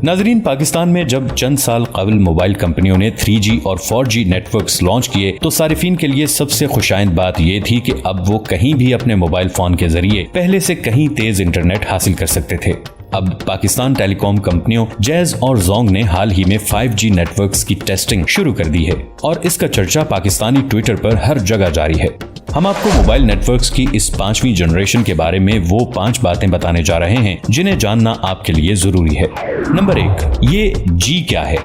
ناظرین، پاکستان میں جب چند سال قبل موبائل کمپنیوں نے 3G اور 4G نیٹ ورکس لانچ کیے تو صارفین کے لیے سب سے خوشائند بات یہ تھی کہ اب وہ کہیں بھی اپنے موبائل فون کے ذریعے پہلے سے کہیں تیز انٹرنیٹ حاصل کر سکتے تھے۔ اب پاکستان ٹیلی کام کمپنیوں جیز اور زونگ نے حال ہی میں 5G نیٹ ورکس کی ٹیسٹنگ شروع کر دی ہے اور اس کا چرچا پاکستانی ٹویٹر پر ہر جگہ جاری ہے۔ ہم آپ کو موبائل نیٹ ورکس کی اس 5ویں جنریشن کے بارے میں وہ 5 باتیں بتانے جا رہے ہیں جنہیں جاننا آپ کے لیے ضروری ہے۔ نمبر 1، یہ جی کیا ہے؟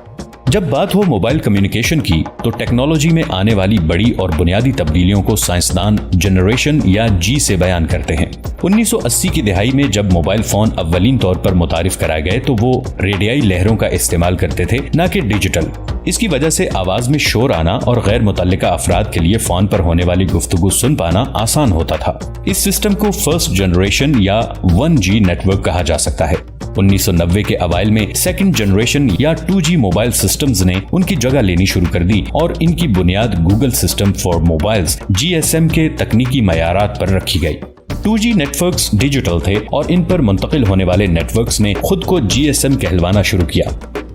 جب بات ہو موبائل کمیونیکیشن کی تو ٹیکنالوجی میں آنے والی بڑی اور بنیادی تبدیلیوں کو سائنسدان جنریشن یا جی سے بیان کرتے ہیں۔ 1980 کی دہائی میں جب موبائل فون اولین طور پر متعارف کرائے گئے تو وہ ریڈیائی لہروں کا استعمال کرتے تھے، نہ کہ ڈیجیٹل۔ اس کی وجہ سے آواز میں شور آنا اور غیر متعلقہ افراد کے لیے فون پر ہونے والی گفتگو سن پانا آسان ہوتا تھا۔ اس سسٹم کو فرسٹ جنریشن یا 1G نیٹ ورک کہا جا سکتا ہے۔ 1990 کے اوائل میں سیکنڈ جنریشن یا 2G موبائل سسٹمز نے ان کی جگہ لینی شروع کر دی اور ان کی بنیاد Google system for mobiles GSM کے تکنیکی معیارات پر رکھی گئی۔ 2G نیٹ ورکس ڈیجیٹل تھے اور ان پر منتقل ہونے والے نیٹ ورکس نے خود کو GSM کہلوانا شروع کیا۔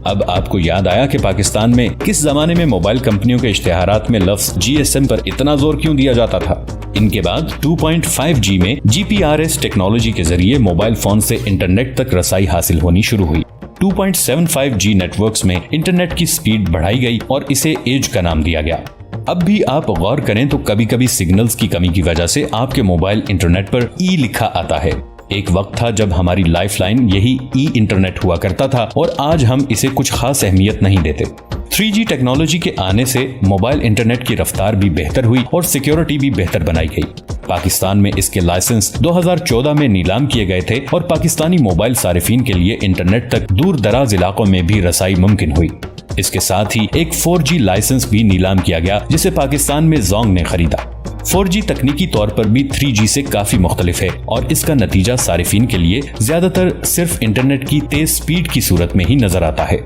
اب آپ کو یاد آیا کہ پاکستان میں کس زمانے میں موبائل کمپنیوں کے اشتہارات میں لفظ GSM پر اتنا زور کیوں دیا جاتا تھا؟ ان کے بعد 2.5G میں GPRS ٹیکنالوجی کے ذریعے موبائل فون سے انٹرنیٹ تک رسائی حاصل ہونی شروع ہوئی۔ 2.75G نیٹ ورکس میں انٹرنیٹ کی سپیڈ بڑھائی گئی اور اسے ایج کا نام دیا گیا۔ اب بھی آپ غور کریں تو کبھی کبھی سگنلز کی کمی کی وجہ سے آپ کے موبائل انٹرنیٹ پر ای لکھا آتا ہے۔ ایک وقت تھا جب ہماری لائف لائن یہی ای انٹرنیٹ ہوا کرتا تھا اور آج ہم اسے کچھ خاص اہمیت نہیں دیتے۔ 3G ٹیکنالوجی کے آنے سے موبائل انٹرنیٹ کی رفتار بھی بہتر ہوئی اور سیکیورٹی بھی بہتر بنائی گئی۔ پاکستان میں اس کے لائسنس 2014 میں نیلام کیے گئے تھے اور پاکستانی موبائل صارفین کے لیے انٹرنیٹ تک دور دراز علاقوں میں بھی رسائی ممکن ہوئی۔ اس کے ساتھ ہی ایک 4G لائسنس بھی نیلام کیا گیا جسے پاکستان میں زونگ نے خریدا۔ 4G تکنیکی طور پر بھی 3G سے کافی مختلف ہے اور اس کا نتیجہ صارفین کے لیے زیادہ تر صرف انٹرنیٹ کی تیز سپیڈ کی صورت میں ہی نظر آتا ہے۔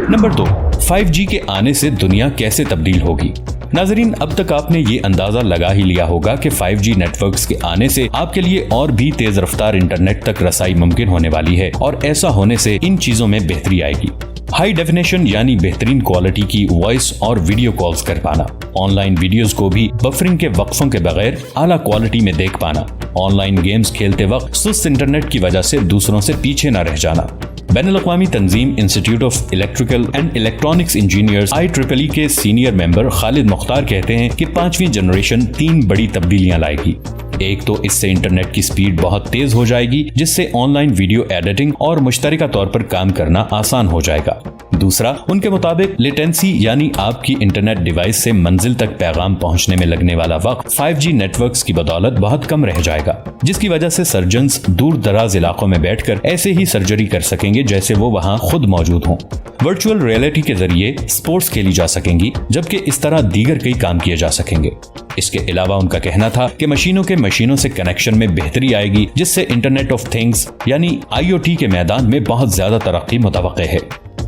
نمبر 2، 5G کے آنے سے دنیا کیسے تبدیل ہوگی؟ ناظرین، اب تک آپ نے یہ اندازہ لگا ہی لیا ہوگا کہ 5G نیٹ ورکس کے آنے سے آپ کے لیے اور بھی تیز رفتار انٹرنیٹ تک رسائی ممکن ہونے والی ہے اور ایسا ہونے سے ان چیزوں میں بہتری آئے گی۔ ہائی ڈیفینیشن یعنی بہترین کوالٹی کی وائس اور ویڈیو کالز کر پانا، آن لائن ویڈیوز کو بھی بفرنگ کے وقفوں کے بغیر اعلیٰ کوالٹی میں دیکھ پانا، آن لائن گیمز کھیلتے وقت سست انٹرنیٹ کی وجہ سے دوسروں سے پیچھے نہ رہ جانا۔ بین الاقوامی تنظیم institute of electrical and electronics engineers IEEE کے سینئر ممبر خالد مختار کہتے ہیں کہ 5ویں جنریشن 3 بڑی تبدیلیاں لائے گی۔ ایک تو اس سے انٹرنیٹ کی سپیڈ بہت تیز ہو جائے گی جس سے آن لائن ویڈیو ایڈیٹنگ اور مشترکہ طور پر کام کرنا آسان ہو جائے گا۔ دوسرا، ان کے مطابق لیٹنسی یعنی آپ کی انٹرنیٹ ڈیوائس سے منزل تک پیغام پہنچنے میں لگنے والا وقت 5G نیٹ ورکس کی بدولت بہت کم رہ جائے گا، جس کی وجہ سے سرجنز دور دراز علاقوں میں بیٹھ کر ایسے ہی سرجری کر سکیں گے جیسے وہ وہاں خود موجود ہوں۔ ورچوئل ریئلٹی کے ذریعے سپورٹس کھیلی جا سکیں گی جبکہ اس طرح دیگر کئی کام کیے جا سکیں گے۔ اس کے علاوہ ان کا کہنا تھا کہ مشینوں سے کنیکشن میں بہتری آئے گی جس سے انٹرنیٹ آف تھنگز یعنی IoT کے میدان میں بہت زیادہ ترقی متوقع ہے۔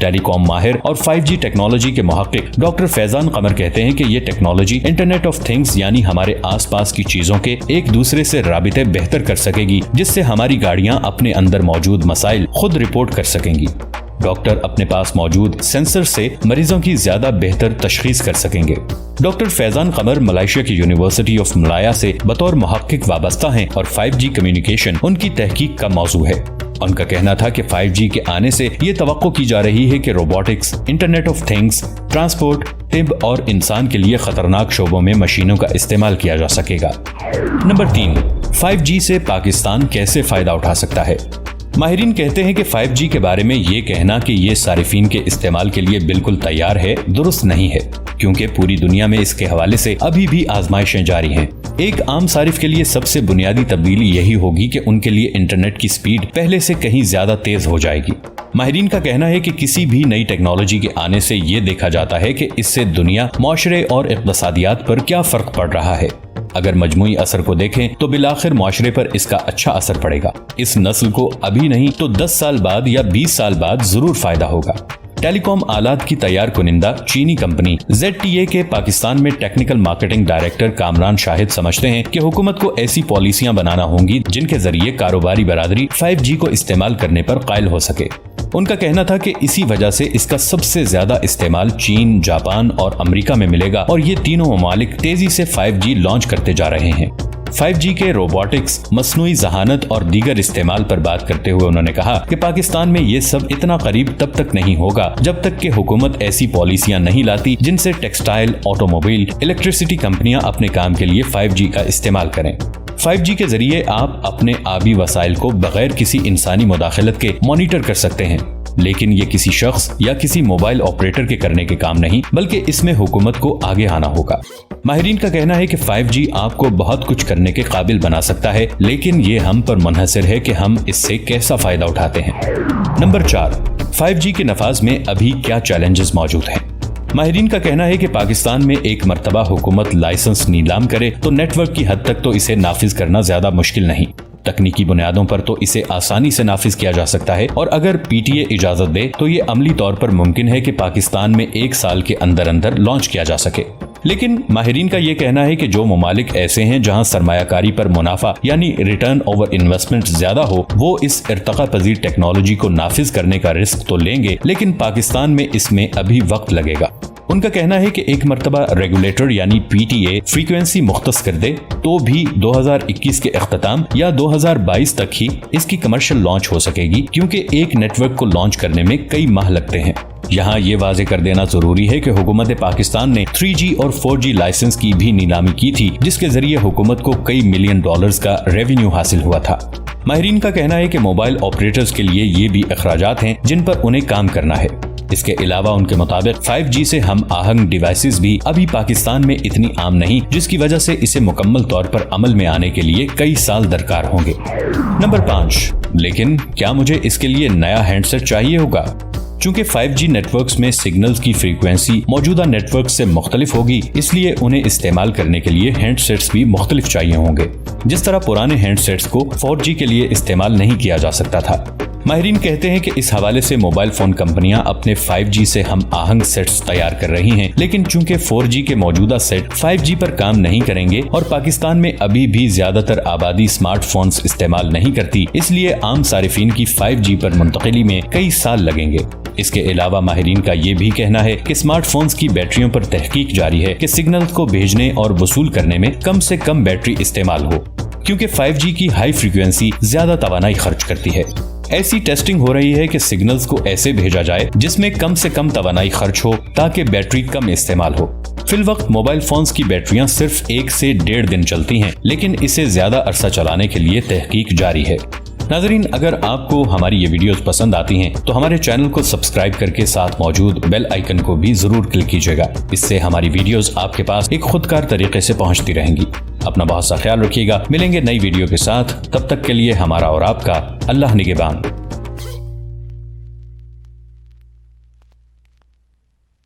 ٹیلی کام ماہر اور 5G ٹیکنالوجی کے محقق ڈاکٹر فیضان قمر کہتے ہیں کہ یہ ٹیکنالوجی انٹرنیٹ آف تھنگز یعنی ہمارے آس پاس کی چیزوں کے ایک دوسرے سے رابطے بہتر کر سکے گی جس سے ہماری گاڑیاں اپنے اندر موجود مسائل خود رپورٹ کر سکیں گی۔ ڈاکٹر اپنے پاس موجود سینسر سے مریضوں کی زیادہ بہتر تشخیص کر سکیں گے۔ ڈاکٹر فیضان قمر ملائیشیا کی یونیورسٹی آف ملایا سے بطور محقق وابستہ ہیں اور 5G کمیونیکیشن ان کی تحقیق کا موضوع ہے۔ ان کا کہنا تھا کہ 5G کے آنے سے یہ توقع کی جا رہی ہے کہ robotics, internet of things, transport, طب اور انسان کے لیے خطرناک شعبوں میں مشینوں کا استعمال کیا جا سکے گا۔ نمبر 3، 5G سے پاکستان کیسے فائدہ اٹھا سکتا ہے؟ ماہرین کہتے ہیں کہ 5G کے بارے میں یہ کہنا کہ یہ صارفین کے استعمال کے لیے بالکل تیار ہے درست نہیں ہے، کیونکہ پوری دنیا میں اس کے حوالے سے ابھی بھی آزمائشیں جاری ہیں۔ ایک عام صارف کے لیے سب سے بنیادی تبدیلی یہی ہوگی کہ ان کے لیے انٹرنیٹ کی سپیڈ پہلے سے کہیں زیادہ تیز ہو جائے گی۔ ماہرین کا کہنا ہے کہ کسی بھی نئی ٹیکنالوجی کے آنے سے یہ دیکھا جاتا ہے کہ اس سے دنیا، معاشرے اور اقتصادیات پر کیا فرق پڑ رہا ہے۔ اگر مجموعی اثر کو دیکھیں تو بالآخر معاشرے پر اس کا اچھا اثر پڑے گا۔ اس نسل کو ابھی نہیں تو 10 سال بعد یا 20 سال بعد ضرور فائدہ ہوگا۔ ٹیلی کام آلات کی تیار کنندہ چینی کمپنی ZTE کے پاکستان میں ٹیکنیکل مارکیٹنگ ڈائریکٹر کامران شاہد سمجھتے ہیں کہ حکومت کو ایسی پالیسیاں بنانا ہوں گی جن کے ذریعے کاروباری برادری 5G کو استعمال کرنے پر قائل ہو سکے۔ ان کا کہنا تھا کہ اسی وجہ سے اس کا سب سے زیادہ استعمال چین، جاپان اور امریکہ میں ملے گا اور یہ تینوں ممالک تیزی سے 5G لانچ کرتے جا رہے ہیں۔ 5G کے روبوٹکس، مصنوعی ذہانت اور دیگر استعمال پر بات کرتے ہوئے انہوں نے کہا کہ پاکستان میں یہ سب اتنا قریب تب تک نہیں ہوگا جب تک کہ حکومت ایسی پالیسیاں نہیں لاتی جن سے ٹیکسٹائل، آٹو موبائل، الیکٹریسٹی کمپنیاں اپنے کام کے لیے 5G کا استعمال کریں۔ 5G کے ذریعے آپ اپنے آبی وسائل کو بغیر کسی انسانی مداخلت کے مانیٹر کر سکتے ہیں، لیکن یہ کسی شخص یا کسی موبائل آپریٹر کے کرنے کے کام نہیں، بلکہ اس میں حکومت کو آگے آنا ہوگا۔ ماہرین کا کہنا ہے کہ 5G آپ کو بہت کچھ کرنے کے قابل بنا سکتا ہے، لیکن یہ ہم پر منحصر ہے کہ ہم اس سے کیسا فائدہ اٹھاتے ہیں۔ نمبر 4، 5G کے نفاذ میں ابھی کیا چیلنجز موجود ہیں؟ ماہرین کا کہنا ہے کہ پاکستان میں ایک مرتبہ حکومت لائسنس نیلام کرے تو نیٹ ورک کی حد تک تو اسے نافذ کرنا زیادہ مشکل نہیں۔ تکنیکی بنیادوں پر تو اسے آسانی سے نافذ کیا جا سکتا ہے، اور اگر PTA اجازت دے تو یہ عملی طور پر ممکن ہے کہ پاکستان میں 1 سال کے اندر لانچ کیا جا سکے۔ لیکن ماہرین کا یہ کہنا ہے کہ جو ممالک ایسے ہیں جہاں سرمایہ کاری پر منافع یعنی ریٹرن اوور انویسٹمنٹ زیادہ ہو، وہ اس ارتقا پذیر ٹیکنالوجی کو نافذ کرنے کا رسک تو لیں گے، لیکن پاکستان میں اس میں ابھی وقت لگے گا۔ ان کا کہنا ہے کہ ایک مرتبہ ریگولیٹر یعنی PTA فریکوینسی مختص کر دے تو بھی 2021 کے اختتام یا 2022 تک ہی اس کی کمرشل لانچ ہو سکے گی، کیونکہ ایک نیٹ ورک کو لانچ کرنے میں کئی ماہ لگتے ہیں۔ یہاں یہ واضح کر دینا ضروری ہے کہ حکومت پاکستان نے 3G اور 4G لائسنس کی بھی نیلامی کی تھی، جس کے ذریعے حکومت کو کئی ملین ڈالرز کا ریونیو حاصل ہوا تھا۔ ماہرین کا کہنا ہے کہ موبائل آپریٹرز کے لیے یہ بھی اخراجات ہیں جن پر انہیں کام کرنا ہے۔ اس کے علاوہ ان کے مطابق 5G سے ہم آہنگ ڈیوائسز بھی ابھی پاکستان میں اتنی عام نہیں، جس کی وجہ سے اسے مکمل طور پر عمل میں آنے کے لیے کئی سال درکار ہوں گے۔ نمبر 5، لیکن کیا مجھے اس کے لیے نیا ہینڈ سیٹ چاہیے ہوگا؟ چونکہ 5G نیٹ ورکس میں سگنلز کی فریکوینسی موجودہ نیٹ ورک سے مختلف ہوگی، اس لیے انہیں استعمال کرنے کے لیے ہینڈ سیٹس بھی مختلف چاہیے ہوں گے، جس طرح پرانے ہینڈ سیٹس کو 4G کے لیے استعمال نہیں کیا جا سکتا تھا۔ ماہرین کہتے ہیں کہ اس حوالے سے موبائل فون کمپنیاں اپنے 5G سے ہم آہنگ سیٹس تیار کر رہی ہیں، لیکن چونکہ 4G کے موجودہ سیٹ 5G پر کام نہیں کریں گے اور پاکستان میں ابھی بھی زیادہ تر آبادی اسمارٹ فونز استعمال نہیں کرتی، اس لیے عام صارفین کی 5G پر منتقلی میں کئی سال لگیں گے۔ اس کے علاوہ ماہرین کا یہ بھی کہنا ہے کہ اسمارٹ فونز کی بیٹریوں پر تحقیق جاری ہے کہ سگنل کو بھیجنے اور وصول کرنے میں کم سے کم بیٹری استعمال ہو، کیونکہ 5G کی ہائی فریکوینسی زیادہ توانائی خرچ کرتی ہے۔ ایسی ٹیسٹنگ ہو رہی ہے کہ سگنلز کو ایسے بھیجا جائے جس میں کم سے کم توانائی خرچ ہو تاکہ بیٹری کم استعمال ہو۔ فی الوقت موبائل فونز کی بیٹریاں صرف 1 سے 1.5 دن چلتی ہیں، لیکن اسے زیادہ عرصہ چلانے کے لیے تحقیق جاری ہے۔ ناظرین، اگر آپ کو ہماری یہ ویڈیوز پسند آتی ہیں تو ہمارے چینل کو سبسکرائب کر کے ساتھ موجود بیل آئیکن کو بھی ضرور کلک کیجیے گا، اس سے ہماری ویڈیوز آپ کے پاس ایک خودکار طریقے سے پہنچتی رہیں گی۔ اپنا بہت سا خیال رکھیے گا، ملیں گے نئی ویڈیو کے ساتھ، تب تک کے لیے ہمارا اور آپ کا اللہ نگہبان۔